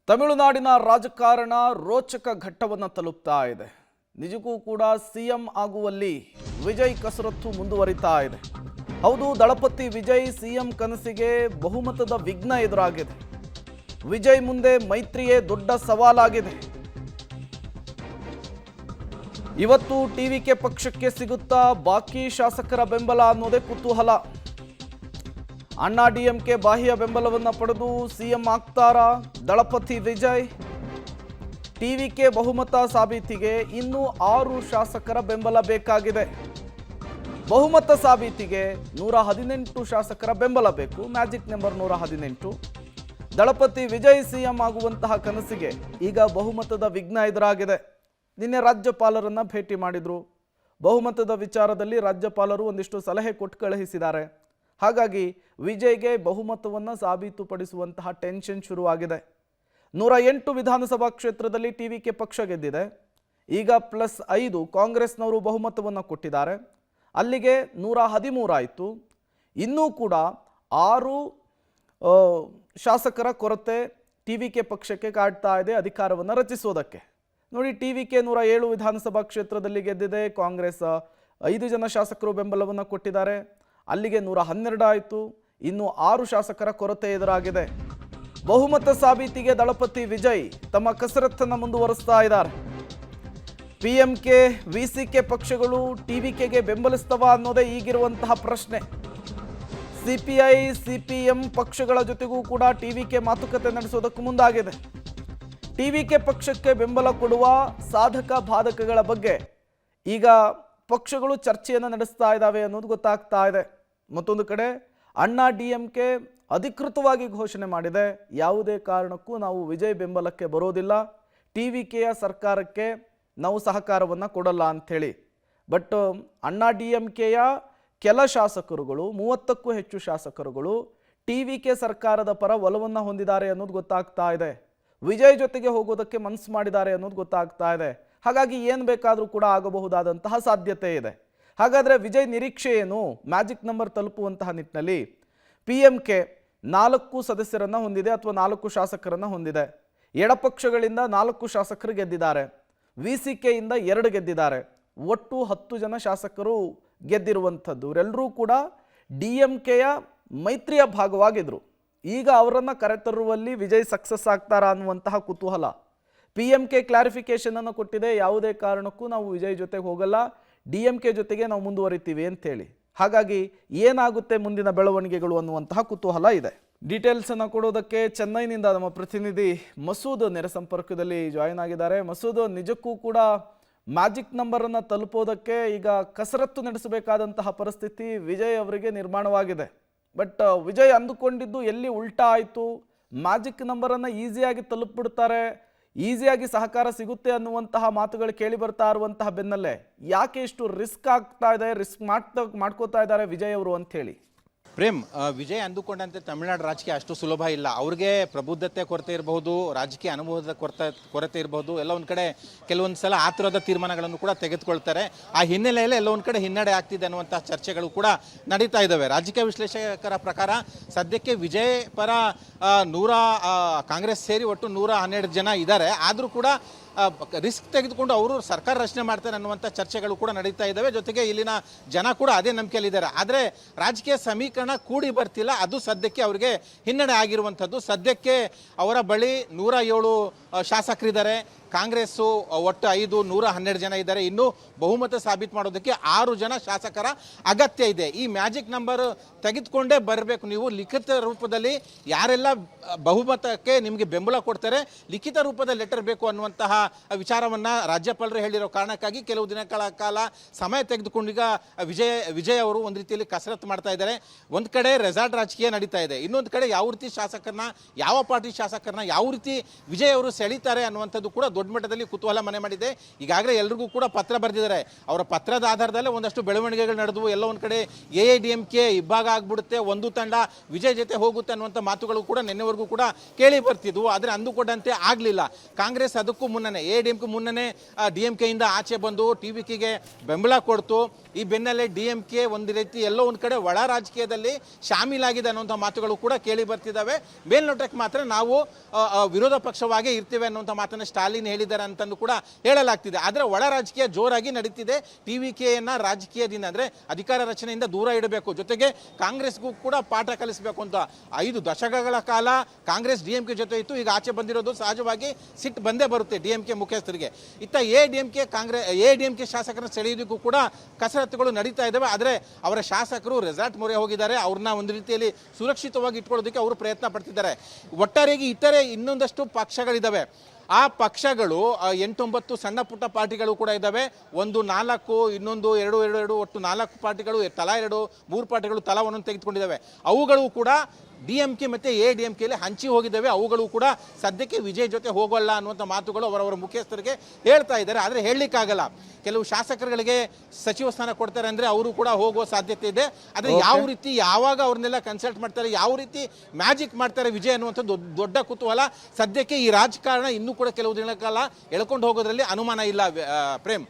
ತಮಿಳುನಾಡಿನ ರಾಜಕಾರಣ ರೋಚಕ ಘಟ್ಟವನ್ನು ತಲುಪ್ತಾ ಇದೆ. ನಿಜಕ್ಕೂ ಕೂಡ ಸಿಎಂ ಆಗುವಲ್ಲಿ ವಿಜಯ್ ಕಸರತ್ತು ಮುಂದುವರಿತಾ ಇದೆ. ಹೌದು, ದಳಪತಿ ವಿಜಯ್ ಸಿಎಂ ಕನಸಿಗೆ ಬಹುಮತದ ವಿಘ್ನ ಎದುರಾಗಿದೆ. ವಿಜಯ್ ಮುಂದೆ ಮೈತ್ರಿಯೇ ದೊಡ್ಡ ಸವಾಲಾಗಿದೆ. ಇವತ್ತು ಟಿವಿಕೆ ಪಕ್ಷಕ್ಕೆ ಸಿಗುತ್ತಾ ಬಾಕಿ ಶಾಸಕರ ಬೆಂಬಲ ಅನ್ನೋದೇ ಕುತೂಹಲ. ಅಣ್ಣಾ ಡಿಎಂಕೆ ಬಾಹ್ಯ ಬೆಂಬಲವನ್ನು ಪಡೆದು ಸಿಎಂ ಆಗ್ತಾರಾ ದಳಪತಿ ವಿಜಯ್? ಟಿವಿಕೆ ಬಹುಮತ ಸಾಬೀತಿಗೆ ಇನ್ನೂ 6 ಶಾಸಕರ ಬೆಂಬಲ ಬೇಕಾಗಿದೆ. ಬಹುಮತ ಸಾಬೀತಿಗೆ 118 ಶಾಸಕರ ಬೆಂಬಲ ಬೇಕು. Magic number 118. ದಳಪತಿ ವಿಜಯ್ ಸಿಎಂ ಆಗುವಂತಹ ಕನಸಿಗೆ ಈಗ ಬಹುಮತದ ವಿಘ್ನ ಎದುರಾಗಿದೆ. ನಿನ್ನೆ ರಾಜ್ಯಪಾಲರನ್ನ ಭೇಟಿ ಮಾಡಿದ್ರು. ಬಹುಮತದ ವಿಚಾರದಲ್ಲಿ ರಾಜ್ಯಪಾಲರು ಒಂದಿಷ್ಟು ಸಲಹೆ ಕೊಟ್ಟು ಕಳುಹಿಸಿದ್ದಾರೆ. ಹಾಗಾಗಿ ವಿಜಯ್ಗೆ ಬಹುಮತವನ್ನು ಸಾಬೀತುಪಡಿಸುವಂತಹ ಟೆನ್ಷನ್ ಶುರುವಾಗಿದೆ. 108 ವಿಧಾನಸಭಾ ಕ್ಷೇತ್ರದಲ್ಲಿ ಟಿವಿಕೆ ಪಕ್ಷ ಗೆದ್ದಿದೆ. ಈಗ +5 ಕಾಂಗ್ರೆಸ್ನವರು ಬಹುಮತವನ್ನು ಕೊಟ್ಟಿದ್ದಾರೆ. ಅಲ್ಲಿಗೆ 113 ಆಯಿತು. ಇನ್ನೂ ಕೂಡ 6 ಶಾಸಕರ ಕೊರತೆ ಟಿವಿಕೆ ಪಕ್ಷಕ್ಕೆ ಕಾಡ್ತಾ ಇದೆ ಅಧಿಕಾರವನ್ನು ರಚಿಸೋದಕ್ಕೆ. ನೋಡಿ, ಟಿವಿಕೆ 107 ವಿಧಾನಸಭಾ ಕ್ಷೇತ್ರದಲ್ಲಿ ಗೆದ್ದಿದೆ. ಕಾಂಗ್ರೆಸ್ 5 ಜನ ಶಾಸಕರು ಬೆಂಬಲವನ್ನು ಕೊಟ್ಟಿದ್ದಾರೆ. ಅಲ್ಲಿಗೆ 112 ಆಯಿತು. ಇನ್ನು 6 ಶಾಸಕರ ಕೊರತೆ ಎದುರಾಗಿದೆ. ಬಹುಮತ ಸಾಬೀತಿಗೆ ದಳಪತಿ ವಿಜಯ್ ತಮ್ಮ ಕಸರತ್ತನ್ನು ಮುಂದುವರಿಸ್ತಾ ಇದ್ದಾರೆ. ಪಿಎಂಕೆ ವಿಸಿಕೆ ಪಕ್ಷಗಳು ಟಿವಿಕೆಗೆ ಬೆಂಬಲಿಸ್ತವ ಅನ್ನೋದೇ ಈಗಿರುವಂತಹ ಪ್ರಶ್ನೆ. ಸಿಪಿಐ ಸಿಪಿಎಂ ಪಕ್ಷಗಳ ಜೊತೆಗೂ ಕೂಡ ಟಿವಿಕೆ ಮಾತುಕತೆ ನಡೆಸೋದಕ್ಕೆ ಮುಂದಾಗಿದೆ. ಟಿವಿಕೆ ಪಕ್ಷಕ್ಕೆ ಬೆಂಬಲ ಕೊಡುವ ಸಾಧಕ ಬಾಧಕಗಳ ಬಗ್ಗೆ ಈಗ ಪಕ್ಷಗಳು ಚರ್ಚೆಯನ್ನು ನಡೆಸ್ತಾ ಇದ್ದಾವೆ ಅನ್ನೋದು ಗೊತ್ತಾಗ್ತಾ ಇದೆ. ಮತ್ತೊಂದು ಕಡೆ ಅಣ್ಣಾ ಡಿಎಂಕೆ ಅಧಿಕೃತವಾಗಿ ಘೋಷಣೆ ಮಾಡಿದೆ, ಯಾವುದೇ ಕಾರಣಕ್ಕೂ ನಾವು ವಿಜಯ್ ಬೆಂಬಲಕ್ಕೆ ಬರೋದಿಲ್ಲ, ಟಿವಿಕೆಯ ಸರ್ಕಾರಕ್ಕೆ ನಾವು ಸಹಕಾರವನ್ನು ಕೊಡಲ್ಲ ಅಂಥೇಳಿ. ಬಟ್ ಅಣ್ಣಾ ಡಿಎಂಕೆಯ ಕೆಲ ಶಾಸಕರುಗಳು, 30ಕ್ಕೂ ಹೆಚ್ಚು ಶಾಸಕರುಗಳು ಟಿವಿಕೆ ಸರ್ಕಾರದ ಪರ ಒಲವನ್ನು ಹೊಂದಿದ್ದಾರೆ ಅನ್ನೋದು ಗೊತ್ತಾಗ್ತಾ ಇದೆ. ವಿಜಯ್ ಜೊತೆಗೆ ಹೋಗೋದಕ್ಕೆ ಮನಸ್ಸು ಮಾಡಿದ್ದಾರೆ ಅನ್ನೋದು ಗೊತ್ತಾಗ್ತಾ ಇದೆ. ಹಾಗಾಗಿ ಏನು ಬೇಕಾದರೂ ಕೂಡ ಆಗಬಹುದಾದಂತಹ ಸಾಧ್ಯತೆ ಇದೆ. ಹಾಗಾದರೆ ವಿಜಯ್ ನಿರೀಕ್ಷೆ ಏನು? ಮ್ಯಾಜಿಕ್ ನಂಬರ್ ತಲುಪುವಂತಹ ನಿಟ್ಟಿನಲ್ಲಿ ಪಿಎಂಕೆ 4 ಸದಸ್ಯರನ್ನು ಹೊಂದಿದೆ ಅಥವಾ 4 ಶಾಸಕರನ್ನು ಹೊಂದಿದೆ. ಎಡಪಕ್ಷಗಳಿಂದ 4 ಶಾಸಕರು ಗೆದ್ದಿದ್ದಾರೆ. ವಿಸಿಕೆಯಿಂದ 2 ಗೆದ್ದಿದ್ದಾರೆ. ಒಟ್ಟು 10 ಜನ ಶಾಸಕರು ಗೆದ್ದಿರುವಂಥದ್ದು. ಇವರೆಲ್ಲರೂ ಕೂಡ ಡಿಎಂಕೆಯ ಮೈತ್ರಿಯ ಭಾಗವಾಗಿದ್ದರು. ಈಗ ಅವರನ್ನು ಕರೆತರುವಲ್ಲಿ ವಿಜಯ್ ಸಕ್ಸಸ್ ಆಗ್ತಾರಾ ಅನ್ನುವಂತಹ ಕುತೂಹಲ. ಪಿಎಂಕೆ ಕ್ಲಾರಿಫಿಕೇಶನ್ ಅನ್ನು ಕೊಟ್ಟಿದೆ, ಯಾವುದೇ ಕಾರಣಕ್ಕೂ ನಾವು ವಿಜಯ್ ಜೊತೆಗೆ ಹೋಗಲ್ಲ, ಡಿಎಂಕೆ ಜೊತೆಗೆ ನಾವು ಮುಂದುವರಿತೀವಿ ಅಂತೇಳಿ. ಹಾಗಾಗಿ ಏನಾಗುತ್ತೆ ಮುಂದಿನ ಬೆಳವಣಿಗೆಗಳು ಅನ್ನುವಂತಹ ಕುತೂಹಲ ಇದೆ. ಡೀಟೇಲ್ಸ್ ಅನ್ನು ಕೊಡೋದಕ್ಕೆ ಚೆನ್ನೈನಿಂದ ನಮ್ಮ ಪ್ರತಿನಿಧಿ ಮಸೂದ್ ನೇರ ಸಂಪರ್ಕದಲ್ಲಿ ಜಾಯಿನ್ ಆಗಿದ್ದಾರೆ. ಮಸೂದ್, ನಿಜಕ್ಕೂ ಕೂಡ ಮ್ಯಾಜಿಕ್ ನಂಬರ್ ಅನ್ನು ತಲುಪೋದಕ್ಕೆ ಈಗ ಕಸರತ್ತು ನಡೆಸಬೇಕಾದಂತಹ ಪರಿಸ್ಥಿತಿ ವಿಜಯ್ ಅವರಿಗೆ ನಿರ್ಮಾಣವಾಗಿದೆ. ಬಟ್ ವಿಜಯ್ ಅಂದುಕೊಂಡಿದ್ದು ಎಲ್ಲಿ ಉಲ್ಟಾ ಆಯಿತು? ಮ್ಯಾಜಿಕ್ ನಂಬರನ್ನು ಈಸಿಯಾಗಿ ತಲುಪಿಬಿಡ್ತಾರೆ, ಈಸಿಯಾಗಿ ಸಹಕಾರ ಸಿಗುತ್ತೆ ಅನ್ನುವಂತಹ ಮಾತುಗಳು ಕೇಳಿ ಬರ್ತಾ ಇರುವಂತಹ ಬೆನ್ನಲ್ಲೇ ಯಾಕೆ ಇಷ್ಟು ರಿಸ್ಕ್ ಆಗ್ತಾ ಇದೆ, ರಿಸ್ಕ್ ಮಾಡ್ಕೋತಾ ಇದ್ದಾರೆ ವಿಜಯ್ ಅವರು ಅಂತ ಹೇಳಿ? ಪ್ರೇಮ್, ವಿಜಯ್ ಅಂದುಕೊಂಡಂತೆ ತಮಿಳುನಾಡು ರಾಜಕೀಯ ಅಷ್ಟು ಸುಲಭ ಇಲ್ಲ. ಅವ್ರಿಗೆ ಪ್ರಬುದ್ಧತೆ ಕೊರತೆ ಇರಬಹುದು, ರಾಜಕೀಯ ಅನುಭವದ ಕೊರತೆ ಇರಬಹುದು. ಎಲ್ಲ ಒಂದು ಕಡೆ ಕೆಲವೊಂದು ಸಲ ಆತುರದ ತೀರ್ಮಾನಗಳನ್ನು ಕೂಡ ತೆಗೆದುಕೊಳ್ತಾರೆ. ಆ ಹಿನ್ನೆಲೆಯಲ್ಲಿ ಎಲ್ಲ ಒಂದು ಕಡೆ ಹಿನ್ನಡೆ ಆಗ್ತಿದೆ ಅನ್ನುವಂಥ ಚರ್ಚೆಗಳು ಕೂಡ ನಡೀತಾ ಇದ್ದಾವೆ. ರಾಜಕೀಯ ವಿಶ್ಲೇಷಕರ ಪ್ರಕಾರ ಸದ್ಯಕ್ಕೆ ವಿಜಯ್ ಪರ ಕಾಂಗ್ರೆಸ್ ಸೇರಿ ಒಟ್ಟು 112 ಜನ ಇದ್ದಾರೆ. ಆದರೂ ಕೂಡ ರಿಸ್ಕ್ ತೆಗೆದುಕೊಂಡು ಅವರು ಸರ್ಕಾರ ರಚನೆ ಮಾಡ್ತಾರೆ ಅನ್ನುವಂಥ ಚರ್ಚೆಗಳು ಕೂಡ ನಡೀತಾ ಇದ್ದಾವೆ. ಜೊತೆಗೆ ಇಲ್ಲಿನ ಜನ ಕೂಡ ಅದೇ ನಂಬಿಕೆಯಲ್ಲಿದ್ದಾರೆ. ಆದರೆ ರಾಜಕೀಯ ಸಮೀಕರಣ ಕೂಡಿ ಬರ್ತಿಲ್ಲ. ಅದು ಸದ್ಯಕ್ಕೆ ಅವರಿಗೆ ಹಿನ್ನಡೆ ಆಗಿರುವಂಥದ್ದು. ಸದ್ಯಕ್ಕೆ ಅವರ ಬಳಿ 107 ಶಾಸಕರಿದ್ದಾರೆ. ಕಾಂಗ್ರೆಸ್ಸು ಒಟ್ಟು 5, 112 ಜನ ಇದ್ದಾರೆ. ಇನ್ನು ಬಹುಮತ ಸಾಬೀತು ಮಾಡೋದಕ್ಕೆ 6 ಜನ ಶಾಸಕರ ಅಗತ್ಯ ಇದೆ. ಈ ಮ್ಯಾಜಿಕ್ ನಂಬರ್ ತೆಗೆದುಕೊಂಡೇ ಬರಬೇಕು. ನೀವು ಲಿಖಿತ ರೂಪದಲ್ಲಿ ಯಾರೆಲ್ಲ ಬಹುಮತಕ್ಕೆ ನಿಮಗೆ ಬೆಂಬಲ ಕೊಡ್ತಾರೆ, ಲಿಖಿತ ರೂಪದ ಲೆಟರ್ ಬೇಕು ಅನ್ನುವಂತಹ ವಿಚಾರವನ್ನು ರಾಜ್ಯಪಾಲರು ಹೇಳಿರೋ ಕಾರಣಕ್ಕಾಗಿ ಕೆಲವು ದಿನಗಳ ಕಾಲ ಸಮಯ ತೆಗೆದುಕೊಂಡು ಈಗ ವಿಜಯ್ ಅವರು ಒಂದು ರೀತಿಯಲ್ಲಿ ಕಸರತ್ತು ಮಾಡ್ತಾ ಇದ್ದಾರೆ. ಒಂದು ಕಡೆ ರೆಸಾರ್ಟ್ ರಾಜಕೀಯ ನಡೀತಾ ಇದೆ, ಇನ್ನೊಂದು ಕಡೆ ಯಾವ ರೀತಿ ಶಾಸಕರನ್ನ, ಯಾವ ಪಾರ್ಟಿ ಶಾಸಕರನ್ನ ಯಾವ ರೀತಿ ವಿಜಯ್ ಅವರು ಸೆಳೀತಾರೆ ಅನ್ನುವಂಥದ್ದು ಕೂಡ ದೊಡ್ಡ ಮಟ್ಟದಲ್ಲಿ ಕುತೂಹಲ ಮನೆ ಮಾಡಿದೆ. ಈಗಾಗಲೇ ಎಲ್ರಿಗೂ ಕೂಡ ಪತ್ರ ಬರೆದಿದ್ದಾರೆ. ಅವರ ಪತ್ರದ ಆಧಾರದಲ್ಲೇ ಒಂದಷ್ಟು ಬೆಳವಣಿಗೆಗಳು ನಡೆದವು. ಎಲ್ಲ ಒಂದು ಕಡೆ AIADMK ಇಬ್ಬಾಗ ಆಗ್ಬಿಡುತ್ತೆ, ಒಂದು ತಂಡ ವಿಜಯ್ ಜೊತೆ ಹೋಗುತ್ತೆ ಅನ್ನುವಂಥ ಮಾತುಗಳು ಕೂಡ ನಿನ್ನೆವರೆಗೂ ಕೂಡ ಕೇಳಿ ಬರ್ತಿದ್ವು. ಆದರೆ ಅಂದುಕೊಂಡಂತೆ ಆಗಲಿಲ್ಲ. ಕಾಂಗ್ರೆಸ್ ಅದಕ್ಕೂ ಮುನ್ನನೇ AIADMK ಮುನ್ನನೇ DMK ಇಂದ ಆಚೆ ಬಂದು TVKಗೆ ಬೆಂಬಲ ಕೊಡ್ತು. ಈ ಬೆನ್ನಲ್ಲೇ DMK ಒಂದು ರೀತಿ ಎಲ್ಲೋ ಒಂದು ಕಡೆ ಒಳ ರಾಜಕೀಯದಲ್ಲಿ ಶಾಮೀಲಾಗಿದೆ ಅನ್ನುವಂಥ ಮಾತುಗಳು ಕೂಡ ಕೇಳಿ ಬರ್ತಿದ್ದಾವೆ. ಮೇಲ್ನೋಟಕ್ಕೆ ಮಾತ್ರ ನಾವು ವಿರೋಧ ಪಕ್ಷವಾಗೇ ಇರ್ತೇವೆ ಅನ್ನುವಂಥ ಮಾತನ್ನು ಸ್ಟಾಲಿನ್ ಹೇಳಿದ್ದಾರೆ ಅಂತಂದು ಕೂಡ ಹೇಳಲಾಗ್ತಿದೆ. ಆದರೆ ಒಳ ರಾಜಕೀಯ ಜೋರಾಗಿ ನಡೀತಿದೆ. TVKಯನ್ನು ರಾಜಕೀಯದಿಂದ ಅಂದರೆ ಅಧಿಕಾರ ರಚನೆಯಿಂದ ದೂರ ಇಡಬೇಕು, ಜೊತೆಗೆ ಕಾಂಗ್ರೆಸ್ಗೂ ಕೂಡ ಪಾಠ ಕಲಿಸಬೇಕು ಅಂತ 5 ದಶಕಗಳ ಕಾಲ ಕಾಂಗ್ರೆಸ್ DMK ಜೊತೆ ಇತ್ತು. ಈಗ ಆಚೆ ಬಂದಿರೋದು ಸಹಜವಾಗಿ ಸಿಟ್ಟು ಬಂದೇ ಬರುತ್ತೆ DMK ಮುಖ್ಯಸ್ಥರಿಗೆ. ಇತ್ತ AIADMK ಶಾಸಕರನ್ನ ಸೆಳೆಯೋದಕ್ಕೂ ಕೂಡ ಕಸರತ್ತುಗಳು ನಡೀತಾ ಇದ್ದಾವೆ. ಆದರೆ ಅವರ ಶಾಸಕರು ರೆಸಾರ್ಟ್ ಮೊರೆ ಹೋಗಿದ್ದಾರೆ. ಅವ್ರನ್ನ ಒಂದು ರೀತಿಯಲ್ಲಿ ಸುರಕ್ಷಿತವಾಗಿ ಇಟ್ಕೊಳ್ಳೋದಕ್ಕೆ ಅವರು ಪ್ರಯತ್ನ ಪಡ್ತಿದ್ದಾರೆ. ಒಟ್ಟಾರೆಯಾಗಿ ಇತರೆ ಇನ್ನೊಂದಷ್ಟು ಪಕ್ಷಗಳಿದ್ದಾವೆ. ಆ ಪಕ್ಷಗಳು 8-9 ಸಣ್ಣ ಪುಟ್ಟ ಪಾರ್ಟಿಗಳು ಕೂಡ ಇದ್ದಾವೆ. 1 4 ಇನ್ನೊಂದು 2 ಒಟ್ಟು 4 ಪಾರ್ಟಿಗಳು, ತಲಾ 2-3 ಪಾರ್ಟಿಗಳು ತಲಾ ಒಂದೊಂದು ತೆಗೆದುಕೊಂಡಿದ್ದಾವೆ. ಅವುಗಳು ಕೂಡ DMK ಮತ್ತು AIADMKಯಲ್ಲಿ ಹಂಚಿ ಹೋಗಿದ್ದಾವೆ. ಅವುಗಳು ಕೂಡ ಸದ್ಯಕ್ಕೆ ವಿಜಯ್ ಜೊತೆ ಹೋಗೋಲ್ಲ ಅನ್ನುವಂಥ ಮಾತುಗಳು ಅವರವರ ಮುಖ್ಯಸ್ಥರಿಗೆ ಹೇಳ್ತಾ ಇದ್ದಾರೆ. ಆದರೆ ಹೇಳಲಿಕ್ಕಾಗಲ್ಲ. ಕೆಲವು ಶಾಸಕರುಗಳಿಗೆ ಸಚಿವ ಸ್ಥಾನ ಕೊಡ್ತಾರೆ ಅಂದರೆ ಅವರು ಕೂಡ ಹೋಗುವ ಸಾಧ್ಯತೆ ಇದೆ. ಆದರೆ ಯಾವ ರೀತಿ ಯಾವಾಗ ಅವ್ರನ್ನೆಲ್ಲ ಕನ್ಸಲ್ಟ್ ಮಾಡ್ತಾರೆ, ಯಾವ ರೀತಿ ಮ್ಯಾಜಿಕ್ ಮಾಡ್ತಾರೆ ವಿಜಯ್ ಅನ್ನುವಂಥದ್ದು ದೊಡ್ಡ ಕುತೂಹಲ. ಸದ್ಯಕ್ಕೆ ಈ ರಾಜಕಾರಣ ಇನ್ನೂ ಕೂಡ ಕೆಲವು ದಿನಗಳ ಕಾಲ ಎಳ್ಕೊಂಡು ಹೋಗೋದ್ರಲ್ಲಿ ಅನುಮಾನ ಇಲ್ಲ ಪ್ರೇಮ್.